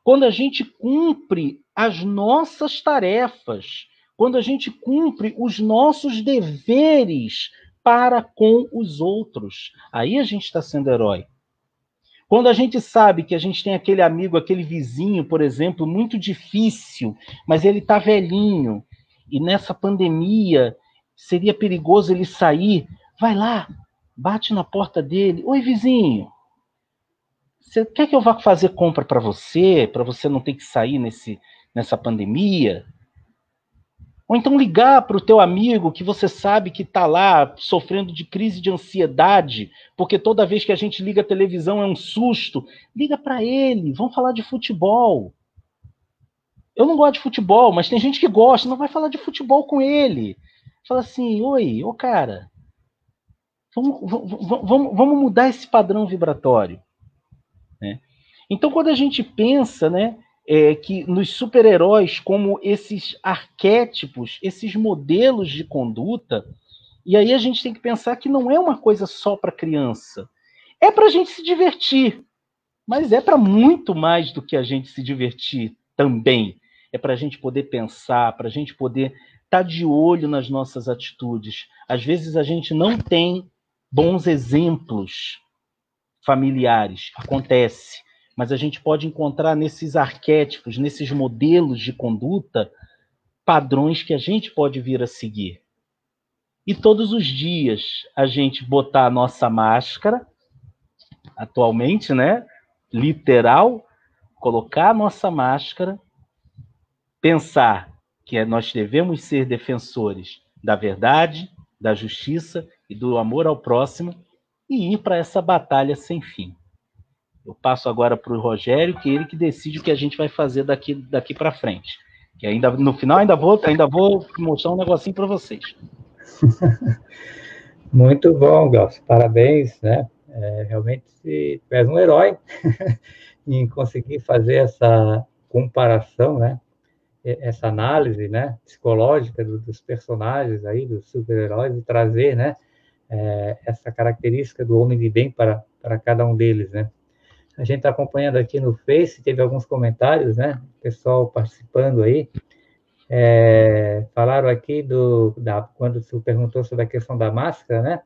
Quando a gente cumpre as nossas tarefas, quando a gente cumpre os nossos deveres para com os outros, aí a gente está sendo herói. Quando a gente sabe que a gente tem aquele amigo, aquele vizinho, por exemplo, muito difícil, mas ele está velhinho, e nessa pandemia seria perigoso ele sair, vai lá, bate na porta dele. Oi, vizinho, você quer que eu vá fazer compra para você não ter que sair nessa pandemia? Ou então ligar para o teu amigo que você sabe que está lá sofrendo de crise de ansiedade, porque toda vez que a gente liga a televisão é um susto. Liga para ele, vamos falar de futebol. Eu não gosto de futebol, mas tem gente que gosta, não vai falar de futebol com ele. Fala assim, oi, ô cara, vamos mudar esse padrão vibratório. Né? Então, quando a gente pensa, né, que nos super-heróis, como esses arquétipos, esses modelos de conduta, e aí a gente tem que pensar que não é uma coisa só para criança. É para a gente se divertir, mas é para muito mais do que a gente se divertir também. É para a gente poder pensar, para a gente poder estar de olho nas nossas atitudes. Às vezes a gente não tem bons exemplos familiares, acontece, mas a gente pode encontrar nesses arquétipos, nesses modelos de conduta, padrões que a gente pode vir a seguir. E todos os dias a gente botar a nossa máscara, atualmente, né? Literal, colocar a nossa máscara, pensar que nós devemos ser defensores da verdade, da justiça e do amor ao próximo e ir para essa batalha sem fim. Eu passo agora para o Rogério, que é ele que decide o que a gente vai fazer daqui para frente. Que ainda no final ainda vou mostrar um negocinho para vocês. Muito bom, Glaucio. Parabéns, né? Realmente tu és um herói em conseguir fazer essa comparação, né? Essa análise, né? Psicológica dos personagens aí, dos super-heróis, e trazer, né? Essa característica do homem de bem para cada um deles, né? A gente está acompanhando aqui no Face, teve alguns comentários, né? Pessoal participando aí. Falaram aqui quando você perguntou sobre a questão da máscara, né?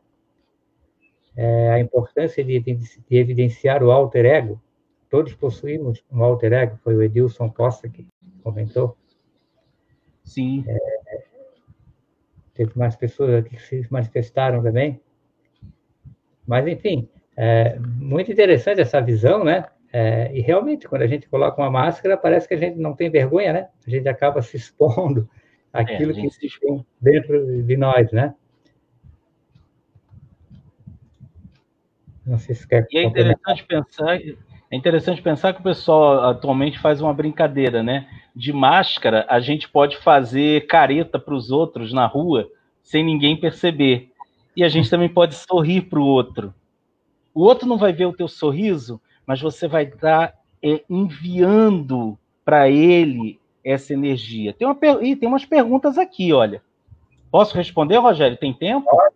A importância de evidenciar o alter ego. Todos possuímos um alter ego, foi o Edilson Costa que comentou. Sim. Teve mais pessoas aqui que se manifestaram também. Mas, enfim, muito interessante essa visão, né? E realmente, quando a gente coloca uma máscara, parece que a gente não tem vergonha, né? A gente acaba se expondo àquilo que tem dentro de nós, né? Não sei se quer. E é interessante pensar que o pessoal atualmente faz uma brincadeira, né? De máscara, a gente pode fazer careta para os outros na rua sem ninguém perceber. E a gente também pode sorrir para o outro. O outro não vai ver o teu sorriso, mas você vai estar enviando para ele essa energia. Tem umas perguntas aqui, olha. Posso responder, Rogério? Tem tempo? Pode.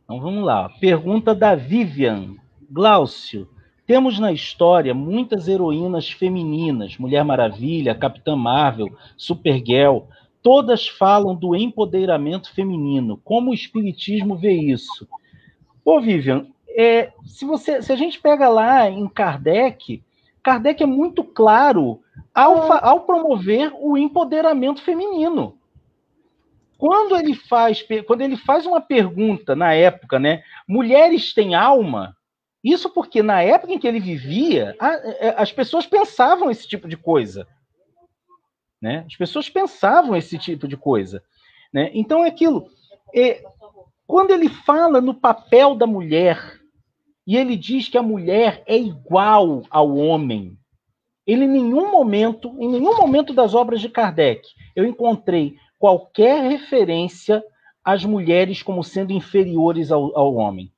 Então vamos lá. Pergunta da Vivian. Glaucio, temos na história muitas heroínas femininas, Mulher Maravilha, Capitã Marvel, Supergirl, todas falam do empoderamento feminino. Como o Espiritismo vê isso? Ô, Vivian, se a gente pega lá em Kardec é muito claro ao promover o empoderamento feminino. Quando ele faz uma pergunta na época, né? Mulheres têm alma? Isso porque na época em que ele vivia, as pessoas pensavam esse tipo de coisa. Né? As pessoas pensavam esse tipo de coisa. Né? Então é aquilo. Quando ele fala no papel da mulher, e ele diz que a mulher é igual ao homem, ele em nenhum momento das obras de Kardec, eu encontrei qualquer referência às mulheres como sendo inferiores ao homem.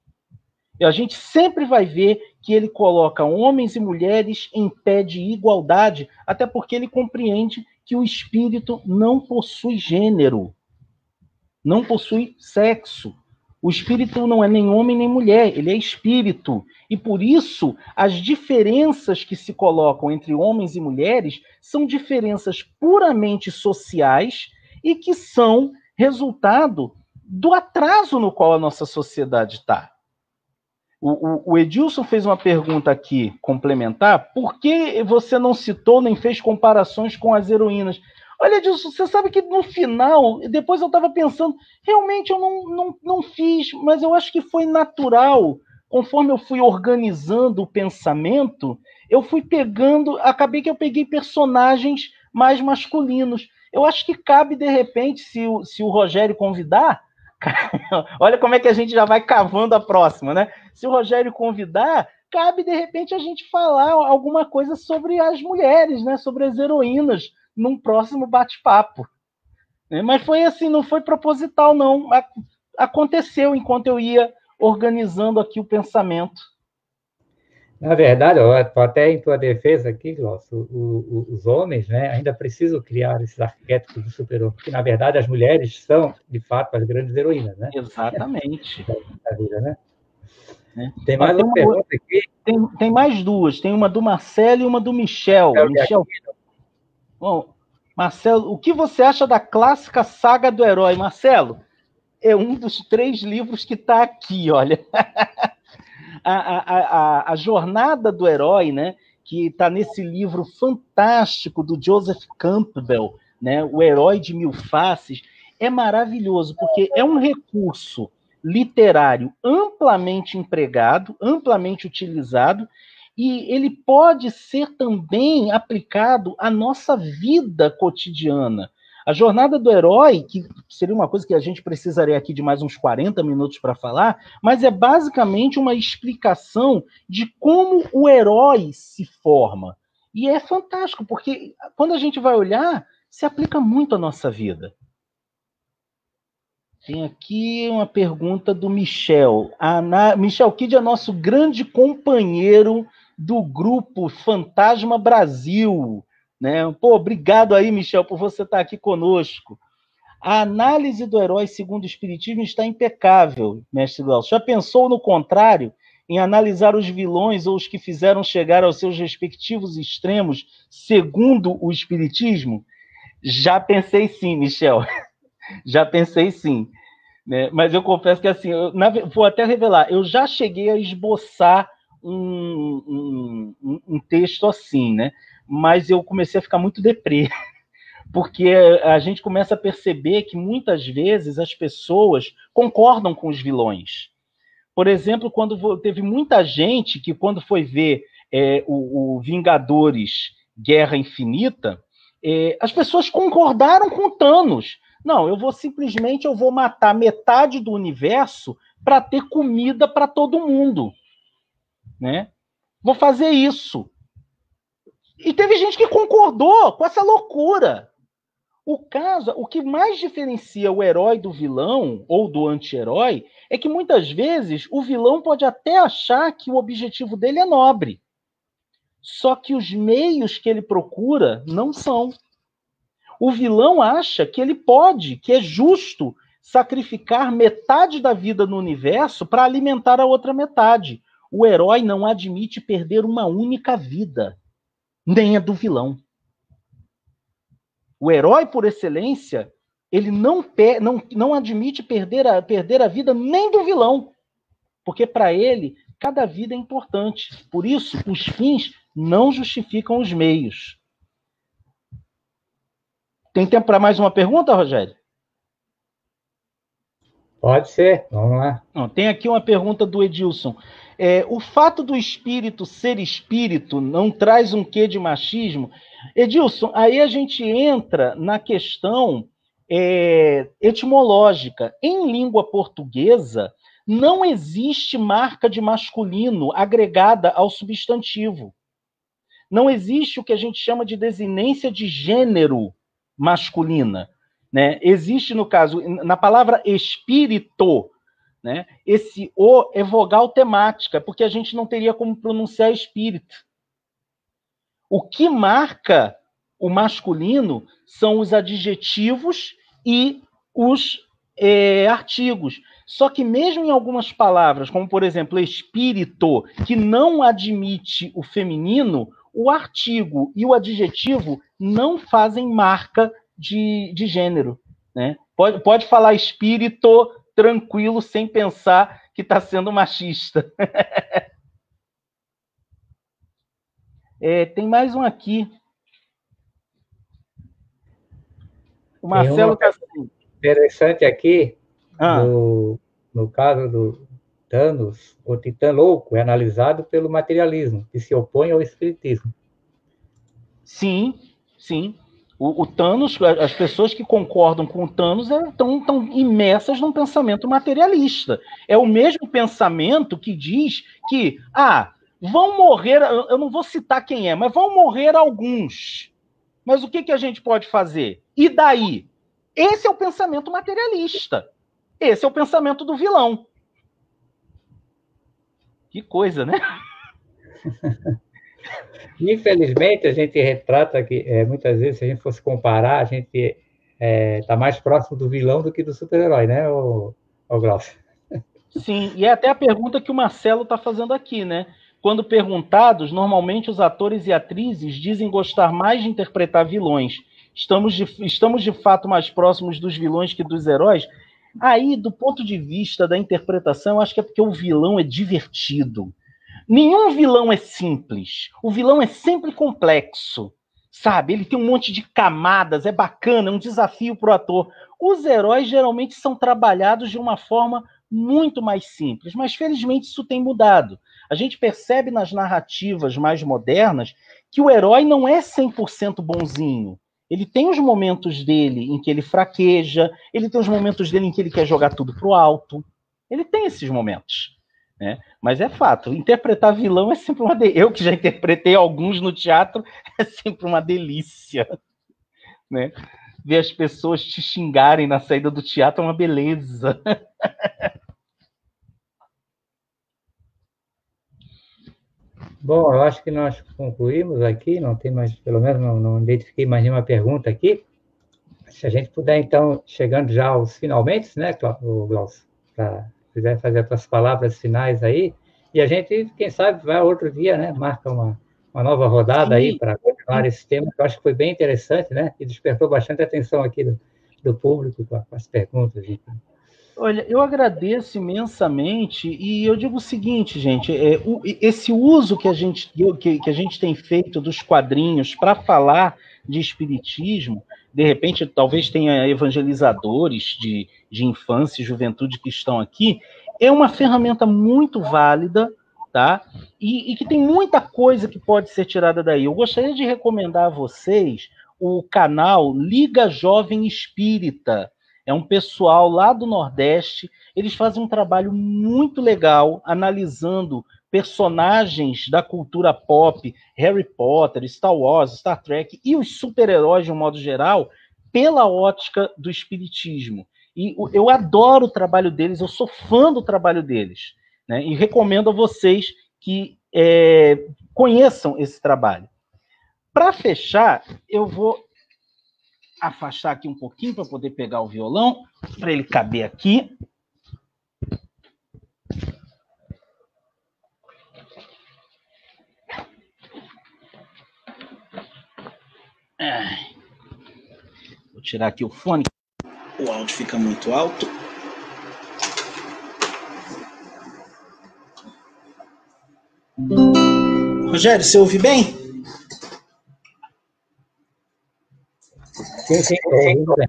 E a gente sempre vai ver que ele coloca homens e mulheres em pé de igualdade, até porque ele compreende que o espírito não possui gênero, não possui sexo. O espírito não é nem homem nem mulher, ele é espírito. E por isso, as diferenças que se colocam entre homens e mulheres são diferenças puramente sociais e que são resultado do atraso no qual a nossa sociedade está. O Edilson fez uma pergunta aqui, complementar, por que você não citou nem fez comparações com as heroínas? Olha, Edilson, você sabe que no final, depois eu estava pensando, realmente eu não fiz, mas eu acho que foi natural. Conforme eu fui organizando o pensamento, eu fui acabei que eu peguei personagens mais masculinos. Eu acho que cabe, de repente, se o Rogério convidar, olha como é que a gente já vai cavando a próxima, né? Se o Rogério convidar, cabe, de repente, a gente falar alguma coisa sobre as mulheres, né? Sobre as heroínas, num próximo bate-papo. Mas foi assim, não foi proposital, não. Aconteceu enquanto eu ia organizando aqui o pensamento. Na verdade, ó, até em tua defesa aqui, Glaucio, os homens, né, ainda precisam criar esses arquétipos do super-homem, porque, na verdade, as mulheres são, de fato, as grandes heroínas, né? Exatamente. Da vida, né? Né? Tem Ó, mais uma pergunta aqui. tem mais duas. Tem uma do Marcelo e uma do Michel. Michel, bom, Marcelo, o que você acha da clássica saga do herói? Marcelo, é um dos 3 livros que está aqui, olha. A jornada do herói, né, que está nesse livro fantástico do Joseph Campbell, né, O Herói de Mil Faces, é maravilhoso, porque é um recurso literário amplamente empregado, amplamente utilizado, e ele pode ser também aplicado à nossa vida cotidiana. A jornada do herói, que seria uma coisa que a gente precisaria aqui de mais uns 40 minutos para falar, mas é basicamente uma explicação de como o herói se forma. E é fantástico, porque quando a gente vai olhar, se aplica muito à nossa vida. Tem aqui uma pergunta do Michel. Michel Kid é nosso grande companheiro do grupo Fantasma Brasil. Né? Pô, obrigado aí, Michel, por você estar aqui conosco. A análise do herói segundo o Espiritismo está impecável, mestre Glaucio. Já pensou no contrário, em analisar os vilões ou os que fizeram chegar aos seus respectivos extremos segundo o Espiritismo? Já pensei sim, Michel. Já pensei sim. Né? Mas eu confesso que, assim, vou até revelar, eu já cheguei a esboçar um texto assim, né? Mas eu comecei a ficar muito deprê, porque a gente começa a perceber que muitas vezes as pessoas concordam com os vilões. Por exemplo, quando teve muita gente que, quando foi ver o Vingadores Guerra Infinita, as pessoas concordaram com o Thanos. Não, eu vou matar metade do universo para ter comida para todo mundo. Né? Vou fazer isso. E teve gente que concordou com essa loucura. O que mais diferencia o herói do vilão ou do anti-herói é que muitas vezes o vilão pode até achar que o objetivo dele é nobre. Só que os meios que ele procura não são. O vilão acha que ele pode, que é justo sacrificar metade da vida no universo para alimentar a outra metade. O herói não admite perder uma única vida, nem a do vilão. O herói, por excelência, ele não admite perder a vida nem do vilão, porque para ele, cada vida é importante. Por isso, os fins não justificam os meios. Tem tempo para mais uma pergunta, Rogério? Pode ser, vamos lá. Não, tem aqui uma pergunta do Edilson. O fato do espírito ser espírito não traz um quê de machismo? Edilson, aí a gente entra na questão etimológica. Em língua portuguesa, não existe marca de masculino agregada ao substantivo. Não existe o que a gente chama de desinência de gênero masculina. Né? Existe, no caso, na palavra espírito, né? Esse O é vogal temática, porque a gente não teria como pronunciar espírito. O que marca o masculino são os adjetivos e os artigos. Só que mesmo em algumas palavras, como por exemplo espírito, que não admite o feminino, o artigo e o adjetivo não fazem marca de gênero. Né? Pode falar espírito tranquilo, sem pensar que está sendo machista. Tem mais um aqui. O Marcelo está assim. Interessante aqui, no caso do Thanos, o Titã Louco é analisado pelo materialismo, que se opõe ao espiritismo. Sim, sim. O Thanos, as pessoas que concordam com o Thanos estão imersas num pensamento materialista. É o mesmo pensamento que diz que, vão morrer, eu não vou citar quem é, mas vão morrer alguns. Mas o que a gente pode fazer? E daí? Esse é o pensamento materialista. Esse é o pensamento do vilão. Que coisa, né? Infelizmente, a gente retrata que, muitas vezes, se a gente fosse comparar, a gente está mais próximo do vilão do que do super-herói, né, o Glaucio? Sim, e é até a pergunta que o Marcelo está fazendo aqui, né? Quando perguntados, normalmente os atores e atrizes dizem gostar mais de interpretar vilões. Estamos de fato mais próximos dos vilões que dos heróis? Aí, do ponto de vista da interpretação, eu acho que é porque o vilão é divertido. Nenhum vilão é simples. O vilão é sempre complexo, sabe? Ele tem um monte de camadas, é bacana, é um desafio para o ator. Os heróis geralmente são trabalhados de uma forma muito mais simples, mas felizmente isso tem mudado. A gente percebe nas narrativas mais modernas que o herói não é 100% bonzinho. Ele tem os momentos dele em que ele fraqueja, ele tem os momentos dele em que ele quer jogar tudo pro alto. Ele tem esses momentos, né? Mas é fato, interpretar vilão é sempre uma delícia. Eu que já interpretei alguns no teatro, é sempre uma delícia, né? Ver as pessoas te xingarem na saída do teatro é uma beleza. Bom, eu acho que nós concluímos aqui, não tem mais, pelo menos não identifiquei mais nenhuma pergunta aqui. Se a gente puder, então, chegando já aos finalmente, né, Glaucio, para quiser fazer as tuas palavras finais aí, e a gente, quem sabe, vai outro dia, né, marca uma nova rodada aí Sim, para continuar esse tema, que eu acho que foi bem interessante, né, e despertou bastante atenção aqui do público com as perguntas. olha, eu agradeço imensamente e eu digo o seguinte, gente, esse uso que a gente tem feito dos quadrinhos para falar de espiritismo, de repente talvez tenha evangelizadores de infância e juventude que estão aqui, é uma ferramenta muito válida, tá? E que tem muita coisa que pode ser tirada daí. Eu gostaria de recomendar a vocês o canal Liga Jovem Espírita. É um pessoal lá do Nordeste, eles fazem um trabalho muito legal analisando personagens da cultura pop, Harry Potter, Star Wars, Star Trek e os super-heróis de um modo geral, pela ótica do espiritismo. E eu adoro o trabalho deles, eu sou fã do trabalho deles, né? E recomendo a vocês que conheçam esse trabalho. Para fechar, eu vou afastar aqui um pouquinho para poder pegar o violão, para ele caber aqui. Vou tirar aqui o fone. O áudio fica muito alto. Rogério, você ouve bem? Sim, ouvindo bem.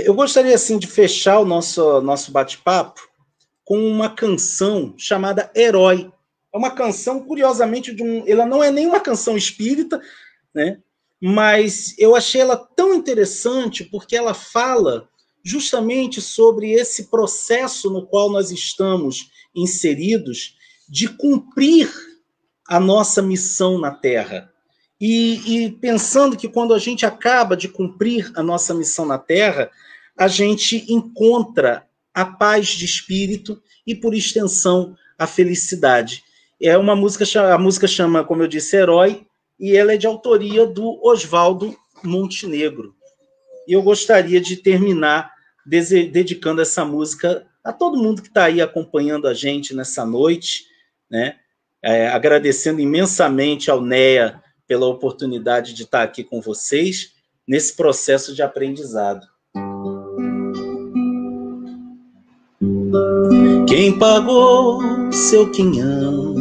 Eu gostaria assim de fechar o nosso bate-papo com uma canção chamada Herói. É uma canção, curiosamente, ela não é nenhuma canção espírita, né? Mas eu achei ela tão interessante porque ela fala justamente sobre esse processo no qual nós estamos inseridos de cumprir a nossa missão na Terra. E pensando que quando a gente acaba de cumprir a nossa missão na Terra, a gente encontra a paz de espírito e, por extensão, a felicidade. A música chama, como eu disse, Herói, e ela é de autoria do Oswaldo Montenegro. E eu gostaria de terminar dedicando essa música a todo mundo que está aí acompanhando a gente nessa noite, né? Agradecendo imensamente ao NEA pela oportunidade de estar aqui com vocês nesse processo de aprendizado. Quem pagou seu quinhão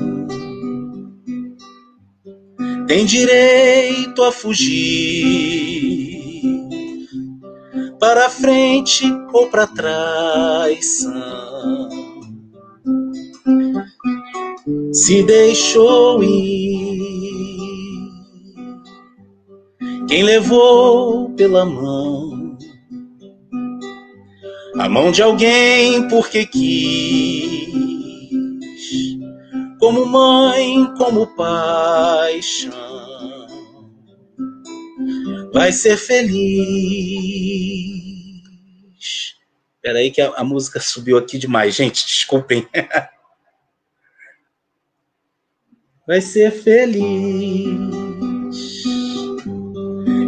tem direito a fugir para frente ou para trás. Se deixou ir quem levou pela mão a mão de alguém porque quis, como mãe, como paixão, vai ser feliz. Espera aí que a música subiu aqui demais, gente, desculpem. vai ser feliz.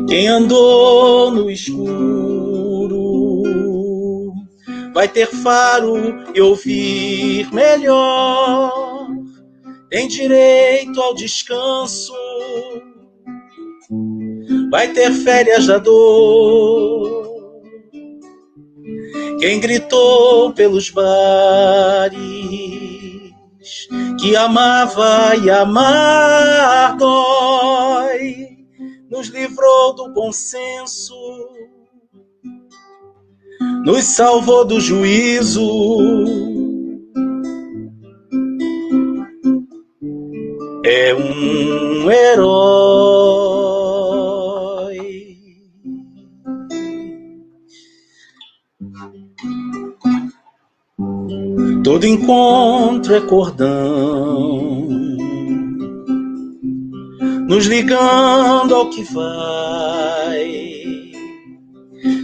Quem andou no escuro vai ter faro e ouvir melhor. Tem direito ao descanso, vai ter férias da dor. Quem gritou pelos bares que amava e amar dói, nos livrou do bom senso, nos salvou do juízo. É um herói. Todo encontro é cordão, nos ligando ao que vai.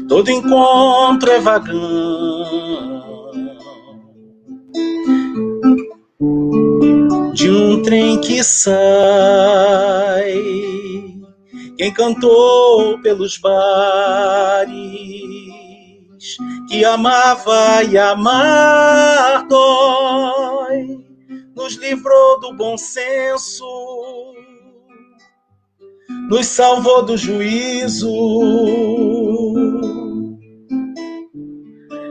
Todo encontro é vagão de um trem que sai. Quem cantou pelos bares que amava e amar dói, nos livrou do bom senso, nos salvou do juízo.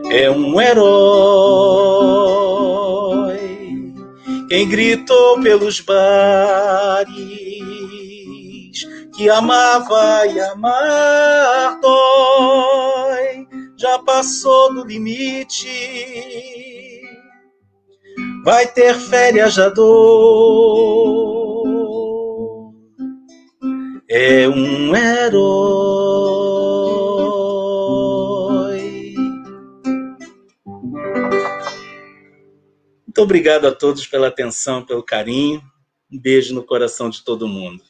É um herói. Quem gritou pelos bares que amava e amar dói, já passou do limite, vai ter férias da dor. É um herói. Muito obrigado a todos pela atenção, pelo carinho. Um beijo no coração de todo mundo.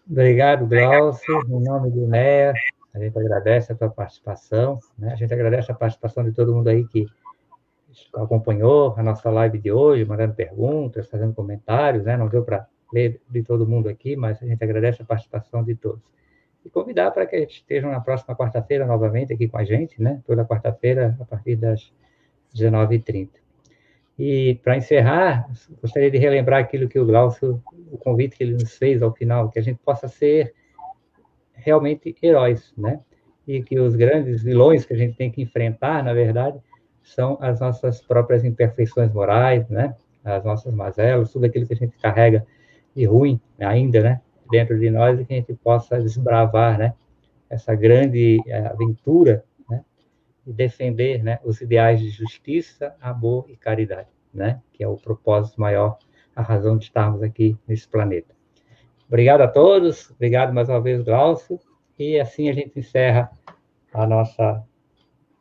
Obrigado, Glaucio. Em nome do NEA, a gente agradece a tua participação, né? A gente agradece a participação de todo mundo aí que acompanhou a nossa live de hoje, mandando perguntas, fazendo comentários, né? Não deu para ler de todo mundo aqui, mas a gente agradece a participação de todos. E convidar para que a gente esteja na próxima quarta-feira novamente aqui com a gente, né? Toda quarta-feira, a partir das 19h30. E, para encerrar, gostaria de relembrar aquilo que o Glaucio, o convite que ele nos fez ao final, que a gente possa ser realmente heróis, né? E que os grandes vilões que a gente tem que enfrentar, na verdade, são as nossas próprias imperfeições morais, né? As nossas mazelas, tudo aquilo que a gente carrega de ruim ainda, né? Dentro de nós, e que a gente possa desbravar, né? Essa grande aventura, né? E defender, né? Os ideais de justiça, amor e caridade, né? Que é o propósito maior, a razão de estarmos aqui nesse planeta. Obrigado a todos, obrigado mais uma vez, Glaucio, e assim a gente encerra a nossa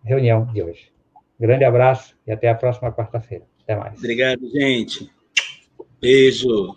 reunião de hoje. Grande abraço e até a próxima quarta-feira. Até mais. Obrigado, gente. Beijo.